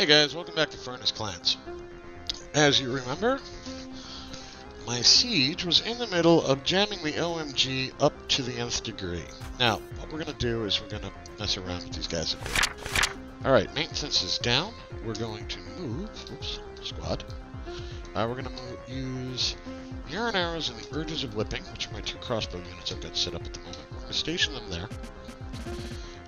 Hey guys, welcome back to FurnaceClans. As you remember, my siege was in the middle of jamming the OMG up to the nth degree. Now, what we're going to do is we're going to mess around with these guys a bit. Alright, maintenance is down. We're going to move, oops, squad. We're going to use the iron arrows and the urges of whipping, which are my two crossbow units I've got set up at the moment. We're going to station them there.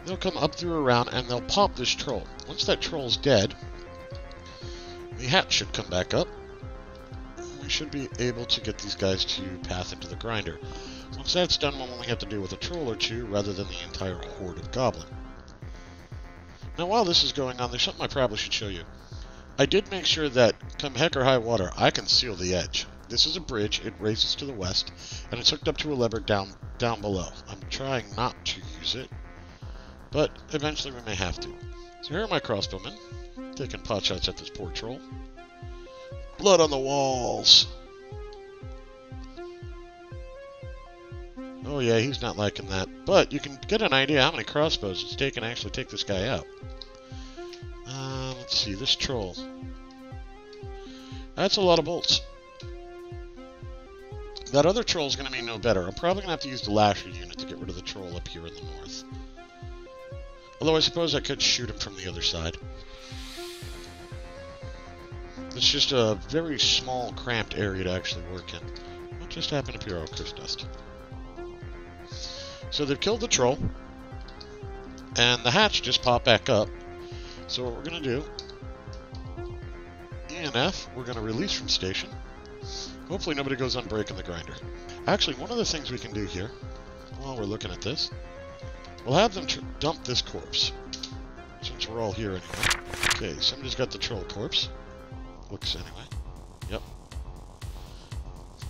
They'll come up through around and they'll pop this troll. Once that troll's dead, the hatch should come back up. We should be able to get these guys to path into the grinder. Once that's done, we'll only have to deal with a troll or two rather than the entire horde of goblin. Now while this is going on, there's something I probably should show you. I did make sure that, come heck or high water, I can seal the edge. This is a bridge, it raises to the west, and it's hooked up to a lever down below. I'm trying not to use it, but eventually we may have to. So here are my crossbowmen, taking pot shots at this poor troll. Blood on the walls! Oh yeah, he's not liking that. But you can get an idea how many crossbows it's taken to actually take this guy out. Let's see, this troll. That's a lot of bolts. That other troll's going to be no better. I'm probably going to have to use the lasher unit to get rid of the troll up here in the north. Although I suppose I could shoot him from the other side. It's just a very small, cramped area to actually work in. What just happened up here? Oh, curse dust. So they've killed the troll. And the hatch just popped back up. So what we're going to do, E and F, we're going to release from station. Hopefully nobody goes on break in the grinder. Actually, one of the things we can do here, while we're looking at this, we'll have them dump this corpse, since we're all here anyway. Okay, somebody's got the troll corpse. Looks anyway. Yep.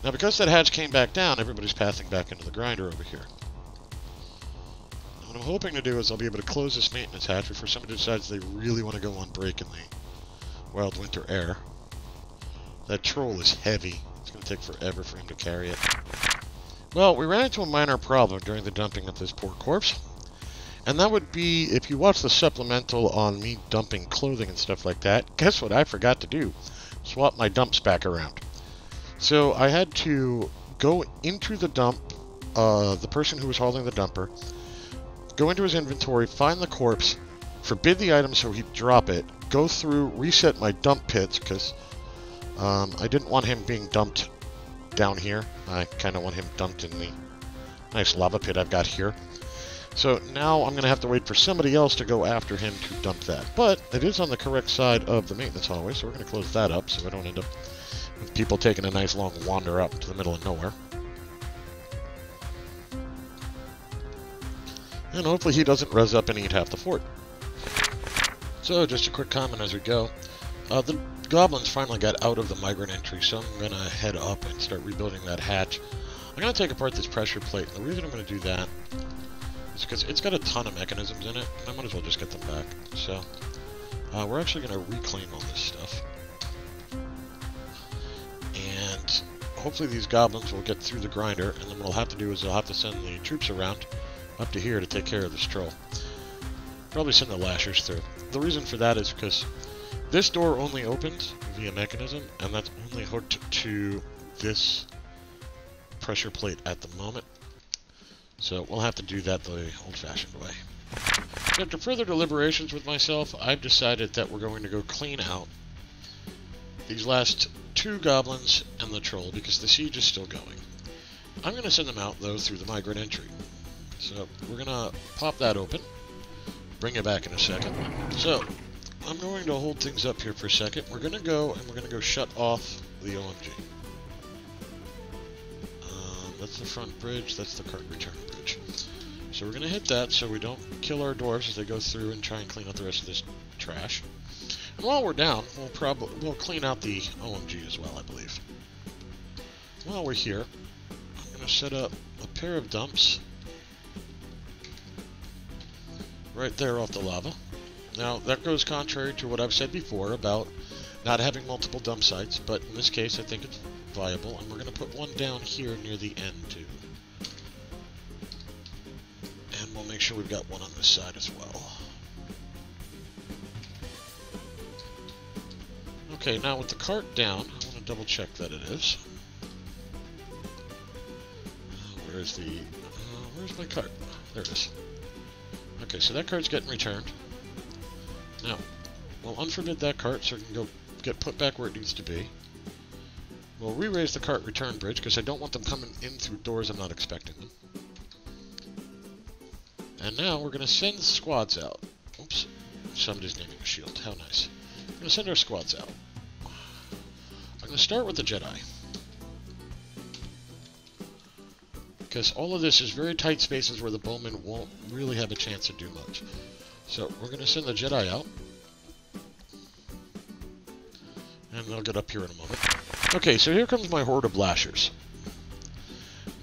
Now because that hatch came back down, everybody's passing back into the grinder over here. What I'm hoping to do is I'll be able to close this maintenance hatch before somebody decides they really want to go on break in the wild winter air. That troll is heavy. It's going to take forever for him to carry it. Well, we ran into a minor problem during the dumping of this poor corpse. And that would be, if you watch the supplemental on me dumping clothing and stuff like that, guess what I forgot to do? Swap my dumps back around. So I had to go into the dump, the person who was hauling the dumper, go into his inventory, find the corpse, forbid the item so he'd drop it, go through, reset my dump pits, because I didn't want him being dumped down here. I kind of want him dumped in the nice lava pit I've got here. So now I'm going to have to wait for somebody else to go after him to dump that. But it is on the correct side of the maintenance hallway, so we're going to close that up so I don't end up with people taking a nice long wander out into the middle of nowhere. And hopefully he doesn't res up and eat half the fort. So just a quick comment as we go. The goblins finally got out of the migrant entry, so I'm going to head up and start rebuilding that hatch. I'm going to take apart this pressure plate. The reason I'm going to do that is because it's got a ton of mechanisms in it, and I might as well just get them back. So, we're actually going to reclaim all this stuff. And hopefully these goblins will get through the grinder, and then what I'll have to do is I'll have to send the troops around up to here to take care of this troll. Probably send the lashers through. The reason for that is because this door only opens via mechanism, and that's only hooked to this pressure plate at the moment. So we'll have to do that the old-fashioned way. After further deliberations with myself, I've decided that we're going to go clean out these last two goblins and the troll, because the siege is still going. I'm going to send them out, though, through the migrant entry. So we're going to pop that open, bring it back in a second. So I'm going to hold things up here for a second. We're going to go and we're going to go shut off the OMG. That's the front bridge, that's the cart return bridge. So we're going to hit that so we don't kill our dwarves as they go through and try and clean out the rest of this trash. And while we're down, we'll clean out the OMG as well, I believe. While we're here, I'm going to set up a pair of dumps right there off the lava. Now, that goes contrary to what I've said before about not having multiple dump sites, but in this case I think it's viable, and we're going to put one down here near the end too. And we'll make sure we've got one on this side as well. Okay, now with the cart down, I want to double check that it is. Where's the... where's my cart? There it is. Okay, so that cart's getting returned. Now, we'll unforbid that cart so it can go get put back where it needs to be. We'll re-raise the cart return bridge because I don't want them coming in through doors I'm not expecting them. And now we're going to send squads out. Oops, somebody's naming a shield. How nice. We're going to send our squads out. I'm going to start with the Jedi. Because all of this is very tight spaces where the bowmen won't really have a chance to do much. So we're going to send the Jedi out. And they'll get up here in a moment. Okay, so here comes my horde of lashers.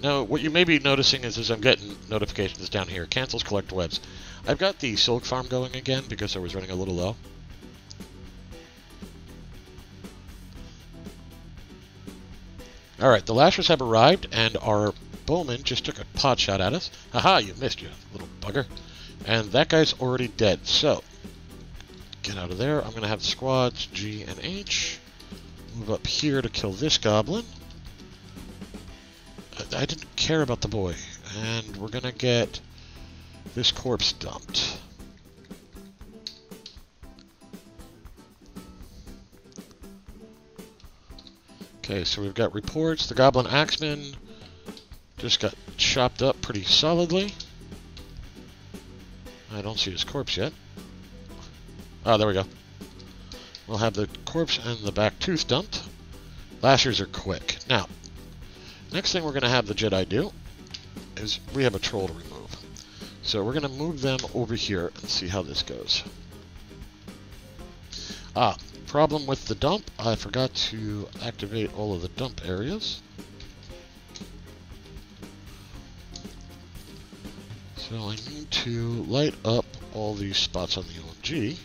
Now, what you may be noticing is I'm getting notifications down here. Cancels collect webs. I've got the silk farm going again because I was running a little low. Alright, the lashers have arrived, and our bowman just took a pot shot at us. Haha, you missed, you little bugger. And that guy's already dead, so get out of there. I'm going to have the squads G and H move up here to kill this goblin. I didn't care about the boy. And we're going to get this corpse dumped. Okay, so we've got reports. The goblin axeman just got chopped up pretty solidly. I don't see his corpse yet. Oh, there we go. We'll have the corpse and the back tooth dumped. Lashers are quick. Now, next thing we're going to have the Jedi do is we have a troll to remove. So we're going to move them over here and see how this goes. Ah, problem with the dump. I forgot to activate all of the dump areas. So I need to light up all these spots on the OMG.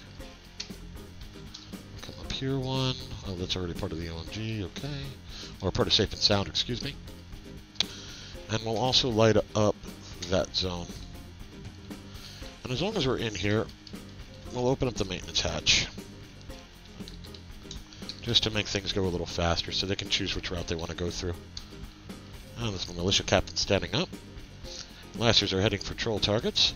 Come up here one. Oh, that's already part of the OMG, okay. Or part of Safe and Sound, excuse me. And we'll also light up that zone. And as long as we're in here, we'll open up the maintenance hatch. Just to make things go a little faster so they can choose which route they want to go through. Oh, there's my militia captain standing up. Lashers are heading for troll targets.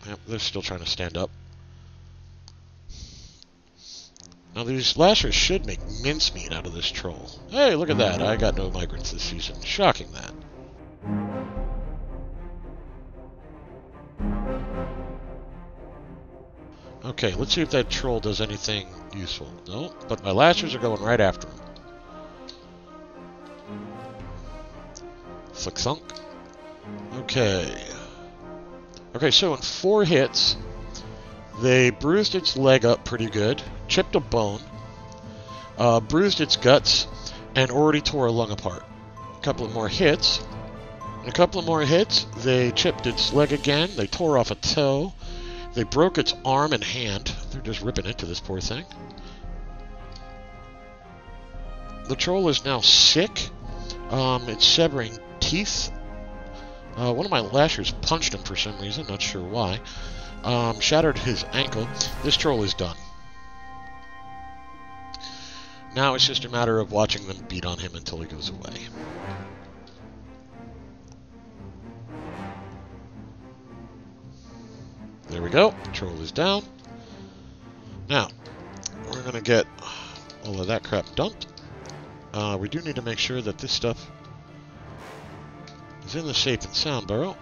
Yep, they're still trying to stand up. Now these lashers should make mincemeat out of this troll. Hey, look at that. I got no migrants this season. Shocking that. Okay, let's see if that troll does anything useful. No, but my lashers are going right after him. Flick thunk. Okay. Okay, so in 4 hits, they bruised its leg up pretty good, chipped a bone, bruised its guts, and already tore a lung apart. A couple of more hits. In a couple of more hits, they chipped its leg again, they tore off a toe, they broke its arm and hand. They're just ripping into this poor thing. The troll is now sick. It's severing teeth. One of my lashers punched him for some reason, not sure why. Shattered his ankle. This troll is done. Now it's just a matter of watching them beat on him until he goes away. There we go. Troll is down. Now, we're going to get all of that crap dumped. We do need to make sure that this stuff is in the Safe and Sound burrow.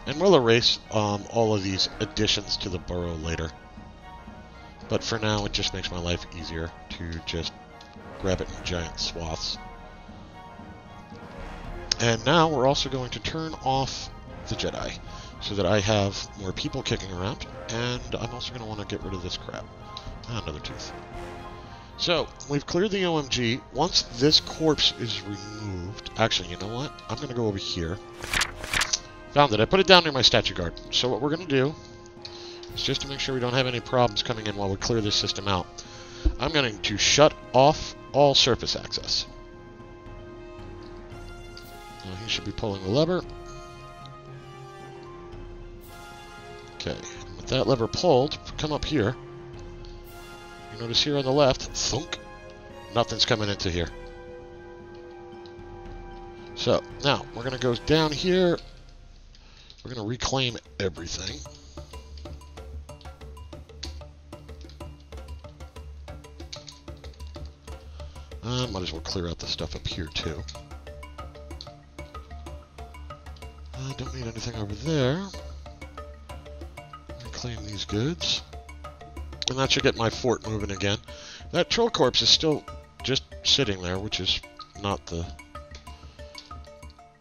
And we'll erase all of these additions to the burrow later. But for now, it just makes my life easier to just grab it in giant swaths. And now we're also going to turn off the Jedi so that I have more people kicking around. And I'm also going to want to get rid of this crap. Another tooth. So, we've cleared the OMG. Once this corpse is removed... Actually, you know what? I'm going to go over here. Found it. I put it down near my statue guard. So what we're going to do is just to make sure we don't have any problems coming in while we clear this system out. I'm going to shut off all surface access. Now he should be pulling the lever. Okay, with that lever pulled, come up here. You notice here on the left, thunk, nothing's coming into here. So, now, we're going to go down here. We're going to reclaim everything. Might as well clear out the stuff up here, too. Don't need anything over there. Reclaim these goods. And that should get my fort moving again. That troll corpse is still just sitting there, which is not the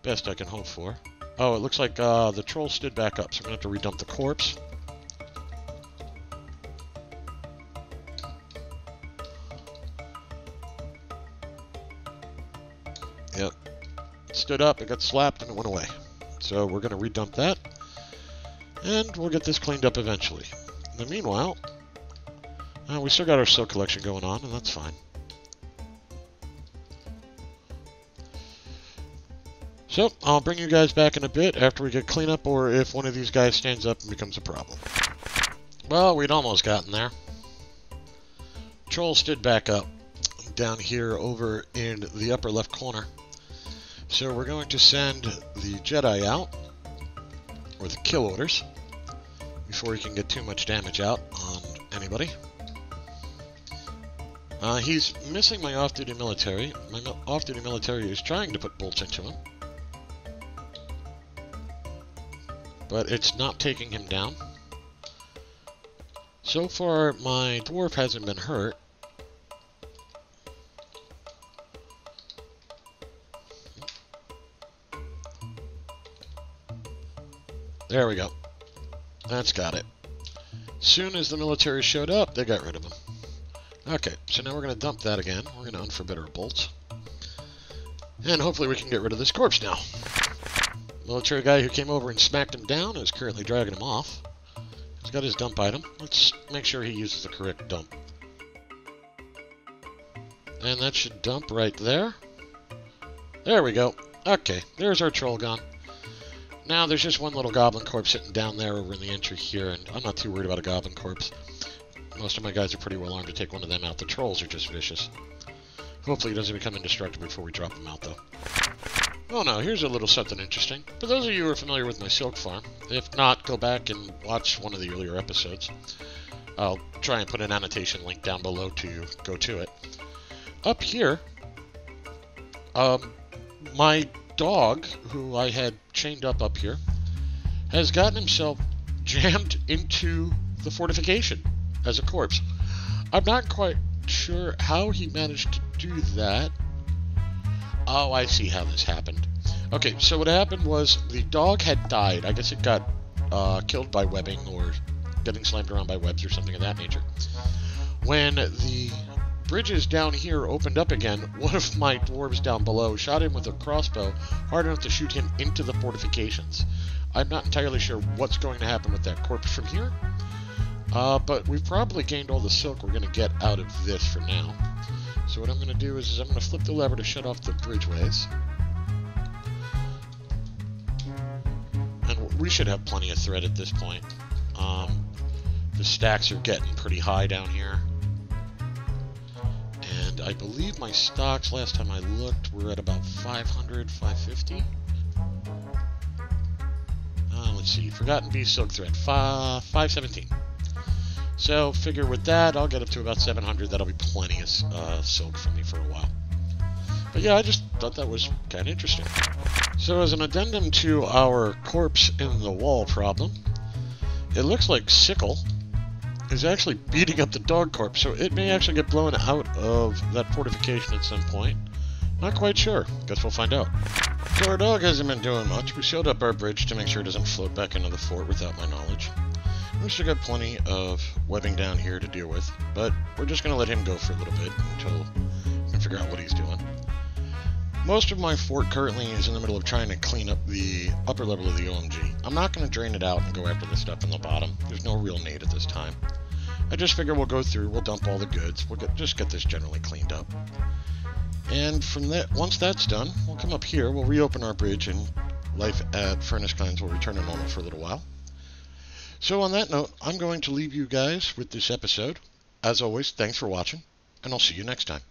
best I can hope for. Oh, it looks like the troll stood back up, so I'm going to have to redump the corpse. Yep. It stood up, it got slapped, and it went away. So we're going to redump that. And we'll get this cleaned up eventually. In the meanwhile, we still got our silk collection going on, and that's fine. So, I'll bring you guys back in a bit after we get cleanup, or if one of these guys stands up and becomes a problem. Well, we'd almost gotten there. Troll stood back up down here over in the upper left corner. So we're going to send the Jedi out, or the kill orders, before he can get too much damage out on anybody. He's missing my off-duty military. My off-duty military is trying to put bolts into him, but it's not taking him down. So far, my dwarf hasn't been hurt. There we go. That's got it. Soon as the military showed up, they got rid of him. Okay, so now we're going to dump that again. We're going to unforbid our bolts. And hopefully we can get rid of this corpse now. Military guy who came over and smacked him down is currently dragging him off. He's got his dump item. Let's make sure he uses the correct dump. And that should dump right there. There we go. Okay, there's our troll gone. Now, there's just one little goblin corpse sitting down there over in the entry here, and I'm not too worried about a goblin corpse. Most of my guys are pretty well armed to take one of them out. The trolls are just vicious. Hopefully he doesn't become indestructible before we drop him out, though. Oh no, here's a little something interesting. For those of you who are familiar with my silk farm, if not, go back and watch one of the earlier episodes. I'll try and put an annotation link down below to go to it. Up here, my dog, who I had chained up here, has gotten himself jammed into the fortification as a corpse. I'm not quite sure how he managed to do that. Oh, I see how this happened. Okay, so what happened was the dog had died. I guess it got killed by webbing or getting slammed around by webs or something of that nature. When the bridges down here opened up again, one of my dwarves down below shot him with a crossbow hard enough to shoot him into the fortifications. I'm not entirely sure what's going to happen with that corpse from here, but we've probably gained all the silk we're going to get out of this for now. So what I'm going to do is I'm going to flip the lever to shut off the bridgeways. And we should have plenty of thread at this point. The stacks are getting pretty high down here. And I believe my stocks, last time I looked, were at about 500, 550. Let's see, Forgotten Beast silk thread, 517. So, figure with that, I'll get up to about 700. That'll be plenty of silk for me for a while. But yeah, I just thought that was kind of interesting. So, as an addendum to our corpse in the wall problem, it looks like Sickle is actually beating up the dog corpse, so it may actually get blown out of that fortification at some point. Not quite sure. Guess we'll find out. So our dog hasn't been doing much. We sealed up our bridge to make sure it doesn't float back into the fort without my knowledge. We still got plenty of webbing down here to deal with, but we're just going to let him go for a little bit until we can figure out what he's doing. Most of my fort currently is in the middle of trying to clean up the upper level of the OMG. I'm not going to drain it out and go after the stuff in the bottom. There's no real need at this time. I just figure we'll go through, we'll dump all the goods, we'll just get this generally cleaned up. And from that, once that's done, we'll come up here, we'll reopen our bridge, and life at FurnaceClans will return to normal for a little while. So on that note, I'm going to leave you guys with this episode. As always, thanks for watching, and I'll see you next time.